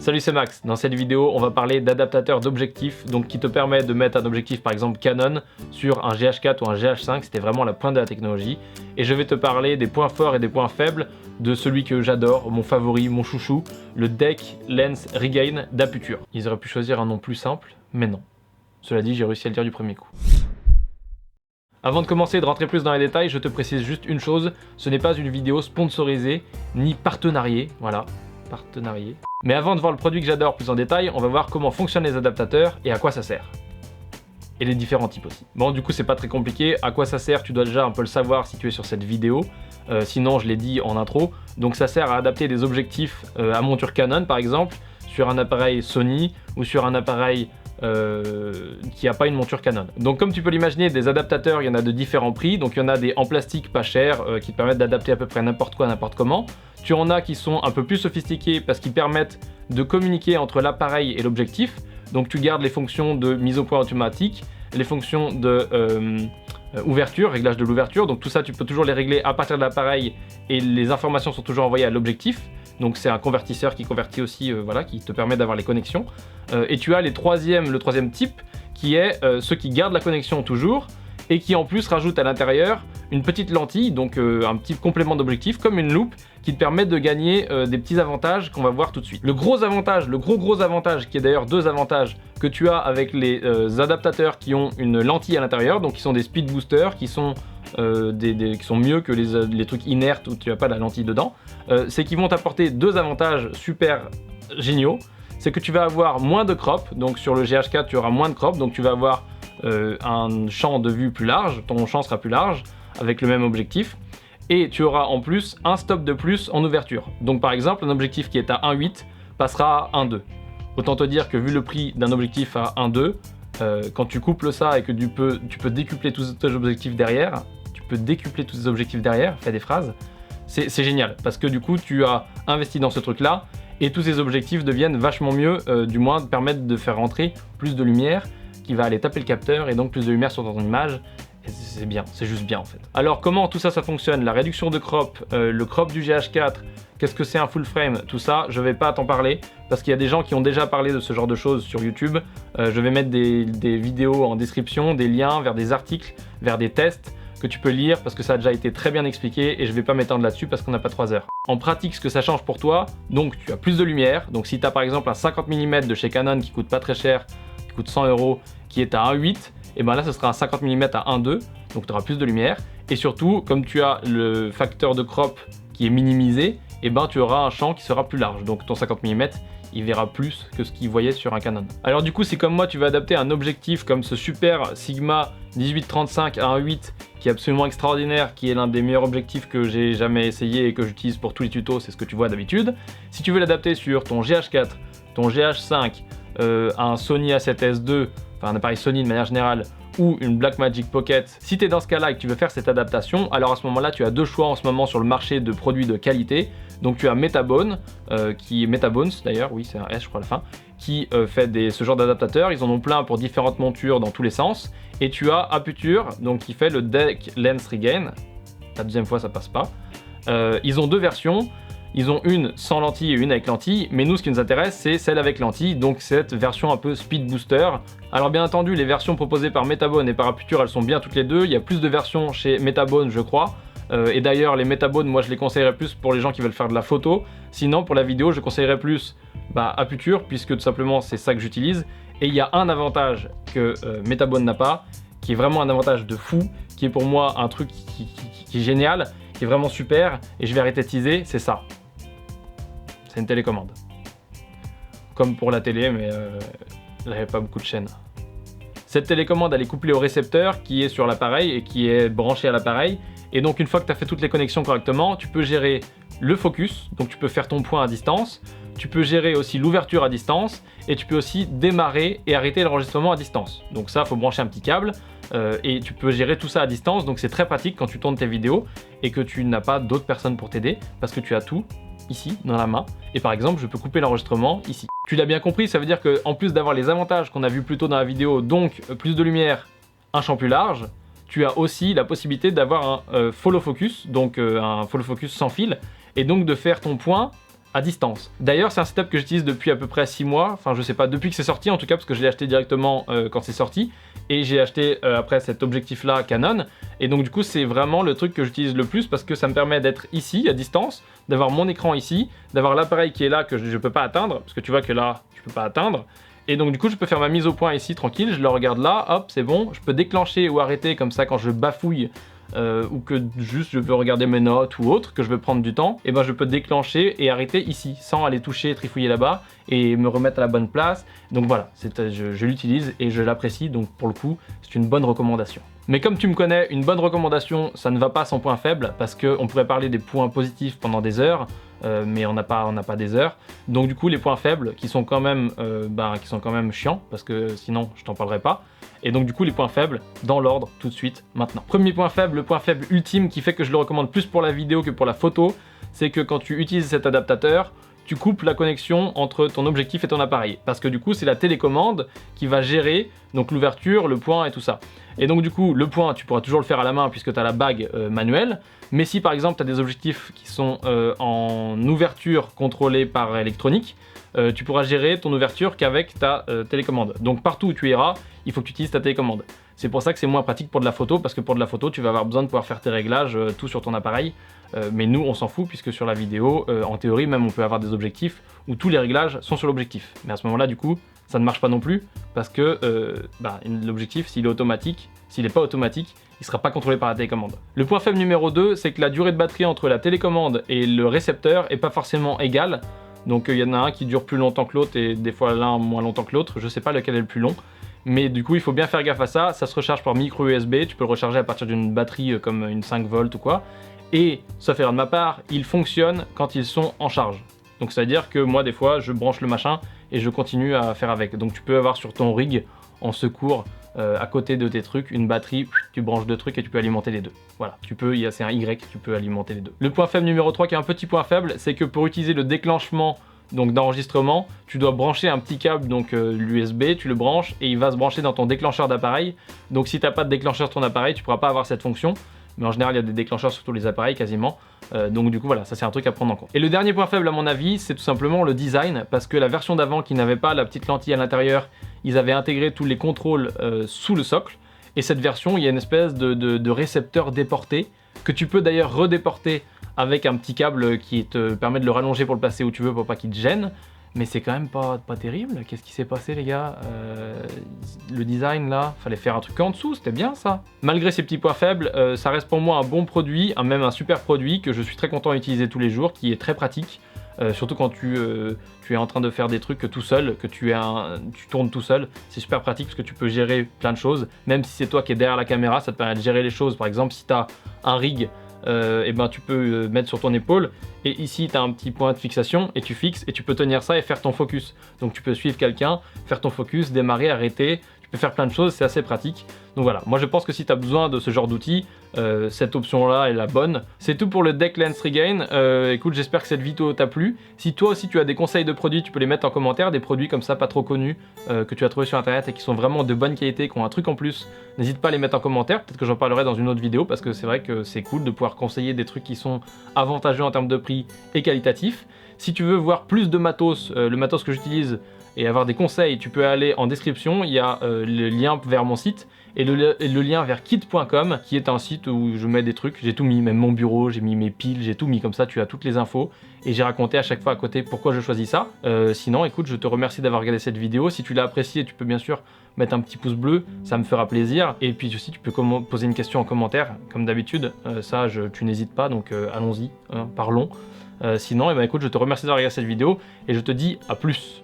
Salut, c'est Max. Dans cette vidéo, on va parler d'adaptateurs d'objectifs, donc qui te permet de mettre un objectif par exemple Canon sur un GH4 ou un GH5, c'était vraiment la pointe de la technologie. Et je vais te parler des points forts et des points faibles de celui que j'adore, mon favori, mon chouchou, le Deck Lens Regain d'Aputure. Ils auraient pu choisir un nom plus simple, mais non. Cela dit, j'ai réussi à le dire du premier coup. Avant de commencer et de rentrer plus dans les détails, je te précise juste une chose, ce n'est pas une vidéo sponsorisée ni partenariée, voilà, partenarié. Mais avant de voir le produit que j'adore plus en détail, on va voir comment fonctionnent les adaptateurs et à quoi ça sert. Et les différents types aussi. Bon, du coup, c'est pas très compliqué. À quoi ça sert, tu dois déjà un peu le savoir si tu es sur cette vidéo. Sinon, je l'ai dit en intro. Donc, ça sert à adapter des objectifs à monture Canon, par exemple, sur un appareil Sony ou sur un appareil qui n'a pas une monture Canon. Donc, comme tu peux l'imaginer, des adaptateurs, il y en a de différents prix. Donc, il y en a des en plastique pas chers qui te permettent d'adapter à peu près n'importe quoi, n'importe comment. Tu en as qui sont un peu plus sophistiqués parce qu'ils permettent de communiquer entre l'appareil et l'objectif. Donc tu gardes les fonctions de mise au point automatique, les fonctions de ouverture, réglage de l'ouverture. Donc tout ça, tu peux toujours les régler à partir de l'appareil et les informations sont toujours envoyées à l'objectif. Donc c'est un convertisseur qui convertit aussi, voilà, qui te permet d'avoir les connexions. Et tu as le troisième type qui est ceux qui gardent la connexion toujours et qui en plus rajoutent à l'intérieur une petite lentille, donc un petit complément d'objectif comme une loupe qui te permet de gagner des petits avantages qu'on va voir tout de suite. Le gros avantage, le gros avantage, qui est d'ailleurs deux avantages que tu as avec les adaptateurs qui ont une lentille à l'intérieur, donc qui sont des speed boosters, qui sont qui sont mieux que les trucs inertes où tu n'as pas la lentille dedans, c'est qu'ils vont t'apporter deux avantages super géniaux. C'est que tu vas avoir moins de crop, donc sur le GH4 tu auras moins de crop, donc tu vas avoir un champ de vue plus large, ton champ sera plus large avec le même objectif, et tu auras en plus un stop de plus en ouverture. Donc par exemple, un objectif qui est à 1.8 passera à 1.2. Autant te dire que vu le prix d'un objectif à 1.2, quand tu couples ça et que tu peux décupler tous tes objectifs derrière, fais des phrases, c'est génial, parce que du coup tu as investi dans ce truc là, et tous ces objectifs deviennent vachement mieux, du moins permettent de faire rentrer plus de lumière, qui va aller taper le capteur, et donc plus de lumière sur ton image. C'est bien, c'est juste bien en fait. Alors comment tout ça fonctionne? La réduction de crop, le crop du GH4, qu'est-ce que c'est un full frame? Tout ça, je vais pas t'en parler parce qu'il y a des gens qui ont déjà parlé de ce genre de choses sur YouTube. Je vais mettre des vidéos en description, des liens vers des articles, vers des tests que tu peux lire parce que ça a déjà été très bien expliqué et je vais pas m'étendre là-dessus parce qu'on n'a pas 3 heures. En pratique, ce que ça change pour toi, donc tu as plus de lumière. Donc si tu as par exemple un 50 mm de chez Canon qui coûte pas très cher, qui coûte 100 €, qui est à 1.8, et bien là ce sera un 50 mm à 1.2, donc tu auras plus de lumière. Et surtout, comme tu as le facteur de crop qui est minimisé, et ben tu auras un champ qui sera plus large. Donc ton 50 mm, il verra plus que ce qu'il voyait sur un Canon. Alors du coup, si comme moi tu veux adapter un objectif comme ce super Sigma 18-35 à 1.8 qui est absolument extraordinaire, qui est l'un des meilleurs objectifs que j'ai jamais essayé et que j'utilise pour tous les tutos, c'est ce que tu vois d'habitude. Si tu veux l'adapter sur ton GH4, ton GH5, un Sony A7S II, enfin un appareil Sony de manière générale, ou une Blackmagic Pocket, si tu es dans ce cas-là et que tu veux faire cette adaptation, alors à ce moment-là, tu as deux choix en ce moment sur le marché de produits de qualité. Donc tu as Metabone, qui est Metabones d'ailleurs, oui c'est un S je crois à la fin, qui fait ce genre d'adaptateur. Ils en ont plein pour différentes montures dans tous les sens. Et tu as Aputure, donc qui fait le Deck Lens Regain. La deuxième fois ça passe pas. Ils ont deux versions. Ils ont une sans lentille et une avec lentille, mais nous ce qui nous intéresse c'est celle avec lentille, donc cette version un peu speed booster. Alors bien entendu les versions proposées par Metabone et par Aputure elles sont bien toutes les deux, il y a plus de versions chez Metabone je crois, et d'ailleurs les Metabone moi je les conseillerais plus pour les gens qui veulent faire de la photo, sinon pour la vidéo je conseillerais plus Aputure puisque tout simplement c'est ça que j'utilise, et il y a un avantage que Metabone n'a pas, qui est vraiment un avantage de fou, qui est pour moi un truc qui est génial, qui est vraiment super, et je vais arrêter de teaser, c'est ça. C'est une télécommande. Comme pour la télé, mais elle n'avait pas beaucoup de chaînes. Cette télécommande, elle est couplée au récepteur qui est sur l'appareil et qui est branché à l'appareil. Et donc, une fois que tu as fait toutes les connexions correctement, tu peux gérer le focus, donc tu peux faire ton point à distance. Tu peux gérer aussi l'ouverture à distance et tu peux aussi démarrer et arrêter l'enregistrement à distance. Donc ça, il faut brancher un petit câble et tu peux gérer tout ça à distance. Donc c'est très pratique quand tu tournes tes vidéos et que tu n'as pas d'autres personnes pour t'aider parce que tu as tout ici dans la main. Et par exemple, je peux couper l'enregistrement ici. Tu l'as bien compris, ça veut dire qu'en plus d'avoir les avantages qu'on a vus plus tôt dans la vidéo, donc plus de lumière, un champ plus large, tu as aussi la possibilité d'avoir un follow focus, donc un follow focus sans fil, et donc de faire ton point à distance. D'ailleurs, c'est un setup que j'utilise depuis à peu près 6 mois, enfin je sais pas, depuis que c'est sorti en tout cas, parce que je l'ai acheté directement quand c'est sorti, et j'ai acheté après cet objectif là Canon, et donc du coup c'est vraiment le truc que j'utilise le plus parce que ça me permet d'être ici à distance, d'avoir mon écran ici, d'avoir l'appareil qui est là que je peux pas atteindre, parce que tu vois que là je peux pas atteindre, et donc du coup je peux faire ma mise au point ici tranquille, je le regarde là, hop c'est bon, je peux déclencher ou arrêter comme ça quand je bafouille, ou que juste je veux regarder mes notes ou autre, que je veux prendre du temps, et ben je peux déclencher et arrêter ici, sans aller toucher, trifouiller là-bas, et me remettre à la bonne place. Donc voilà, je l'utilise et je l'apprécie, donc pour le coup, c'est une bonne recommandation. Mais comme tu me connais, une bonne recommandation, ça ne va pas sans point faible, parce qu'on pourrait parler des points positifs pendant des heures, mais on n'a pas des heures. Donc du coup, les points faibles, qui sont quand même chiants, parce que sinon, je t'en parlerai pas. Et donc du coup, les points faibles, dans l'ordre, tout de suite, maintenant. Premier point faible, le point faible ultime, qui fait que je le recommande plus pour la vidéo que pour la photo, c'est que quand tu utilises cet adaptateur, tu coupes la connexion entre ton objectif et ton appareil. Parce que du coup, c'est la télécommande qui va gérer donc l'ouverture, le point et tout ça. Et donc du coup, le point, tu pourras toujours le faire à la main puisque tu as la bague manuelle. Mais si par exemple, tu as des objectifs qui sont en ouverture contrôlée par électronique, tu pourras gérer ton ouverture qu'avec ta télécommande. Donc partout où tu iras, il faut que tu utilises ta télécommande. C'est pour ça que c'est moins pratique pour de la photo, parce que pour de la photo, tu vas avoir besoin de pouvoir faire tes réglages, tout sur ton appareil. Mais nous, on s'en fout, puisque sur la vidéo, en théorie, même on peut avoir des objectifs où tous les réglages sont sur l'objectif. Mais à ce moment-là, du coup, ça ne marche pas non plus, parce que l'objectif, s'il est automatique, s'il n'est pas automatique, il ne sera pas contrôlé par la télécommande. Le point faible numéro 2, c'est que la durée de batterie entre la télécommande et le récepteur n'est pas forcément égale. Donc il y en a un qui dure plus longtemps que l'autre, et des fois l'un moins longtemps que l'autre, je ne sais pas lequel est le plus long. Mais du coup, il faut bien faire gaffe à ça. Ça se recharge par micro USB. Tu peux le recharger à partir d'une batterie comme une 5 volts ou quoi. Et, sauf erreur de ma part, il fonctionne quand ils sont en charge. Donc ça veut dire que moi, des fois, je branche le machin et je continue à faire avec. Donc tu peux avoir sur ton rig, en secours, à côté de tes trucs, une batterie, tu branches deux trucs et tu peux alimenter les deux. Voilà, c'est un Y, tu peux alimenter les deux. Le point faible numéro 3, qui est un petit point faible, c'est que pour utiliser le déclenchement donc d'enregistrement, tu dois brancher un petit câble, donc l'USB, tu le branches et il va se brancher dans ton déclencheur d'appareil. Donc si tu n'as pas de déclencheur sur ton appareil, tu ne pourras pas avoir cette fonction. Mais en général, il y a des déclencheurs sur tous les appareils quasiment. Donc du coup, voilà, ça c'est un truc à prendre en compte. Et le dernier point faible à mon avis, c'est tout simplement le design, parce que la version d'avant qui n'avait pas la petite lentille à l'intérieur, ils avaient intégré tous les contrôles sous le socle. Et cette version, il y a une espèce de récepteur déporté, que tu peux d'ailleurs redéporter avec un petit câble qui te permet de le rallonger pour le placer où tu veux pour pas qu'il te gêne. Mais c'est quand même pas terrible. Qu'est-ce qui s'est passé, les gars? Le design là, fallait faire un truc en dessous, c'était bien ça. Malgré ces petits points faibles, ça reste pour moi un bon produit, même un super produit que je suis très content d'utiliser tous les jours, qui est très pratique. Surtout quand tu es en train de faire des trucs tout seul, que tu tournes tout seul, c'est super pratique parce que tu peux gérer plein de choses. Même si c'est toi qui es derrière la caméra, ça te permet de gérer les choses. Par exemple, si tu as un rig, et ben tu peux mettre sur ton épaule et ici tu as un petit point de fixation et tu fixes et tu peux tenir ça et faire ton focus. Donc tu peux suivre quelqu'un, faire ton focus, démarrer, arrêter, tu peux faire plein de choses, c'est assez pratique. Donc voilà, moi je pense que si tu as besoin de ce genre d'outil, cette option là est la bonne. C'est tout pour le Deck Lens Regain. Écoute, j'espère que cette vidéo t'a plu. Si toi aussi tu as des conseils de produits, tu peux les mettre en commentaire, des produits comme ça pas trop connus que tu as trouvé sur internet et qui sont vraiment de bonne qualité, qui ont un truc en plus. N'hésite pas à les mettre en commentaire, peut-être que j'en parlerai dans une autre vidéo parce que c'est vrai que c'est cool de pouvoir conseiller des trucs qui sont avantageux en termes de prix et qualitatifs. Si tu veux voir plus de matos, le matos que j'utilise, et avoir des conseils, tu peux aller en description, il y a le lien vers mon site et le lien vers kit.com qui est un site où je mets des trucs, j'ai tout mis, même mon bureau, j'ai mis mes piles, j'ai tout mis comme ça, tu as toutes les infos et j'ai raconté à chaque fois à côté pourquoi je choisis ça. Sinon écoute, je te remercie d'avoir regardé cette vidéo, si tu l'as appréciée, tu peux bien sûr mettre un petit pouce bleu, ça me fera plaisir, et puis aussi tu peux poser une question en commentaire comme d'habitude, tu n'hésites pas, donc allons-y, hein, parlons. Sinon, écoute, je te remercie d'avoir regardé cette vidéo et je te dis à plus.